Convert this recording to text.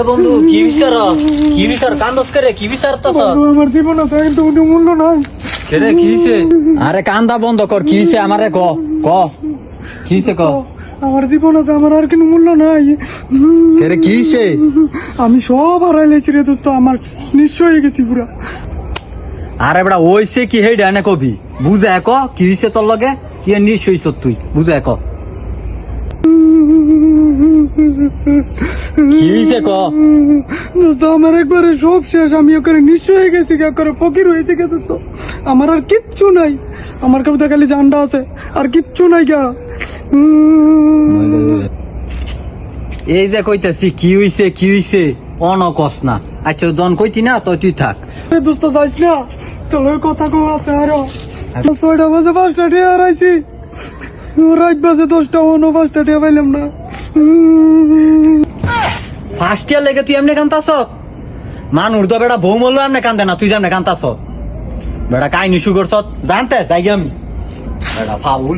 বন্ধু কি বিচার কান্দস করে কি বিচার তো আমার জীবন আছে কিন্তু মূল্য নাই। রে কি হইছে? আরে কান্দা বন্ধ কর, কি হইছে আমারে ক ক কি হইছে ক? আমার জীবন আছে, আমার আর কোনো মূল্য নাই। রে কি হইছে? আমি সব হারাই লেছি রে দোস্ত, আমার নিঃস্ব হয়ে গেছি পুরা। আরে বেড়া ওইছে কি হে ডানে কবি বুঝা ক কি হইছে তোর লগে, কি নিশ্চয় হইছ তুই বুঝা ক কি হইছে ক? দোস্ত আমার একবারে সব শেষ, আমি ওখানে নিঃস্ব হয়ে গেছি, একবারে ফকির হয়েছে গে দোস্ত। আমার আর কিচ্ছু নাই, আমার কাছে খালি জানটা আছে, আর কিচ্ছু নাই গা। এই যে কইতাছি কি হইছে অনকস না। আচ্ছা জন কইতি না তো তুই থাক। দোস্ত যাইস না, চলো কথা কো আছে আরো। 6টা বাজে 5টা টিয়া হারাইছি, রাত বাজে 10টা, অন্য 5টা টিয়া পাইলাম না। ফার্স্ট ইয়ার লেগে তুই এমনি কান্তাছ? মানুষ তো বেটা বউ মরলো এমনি কান্দে না, তুই যেমনি কান্তাছ বেটা কাহিনী শুরু করছ জানতে যাই আমি বেটা ফাউল।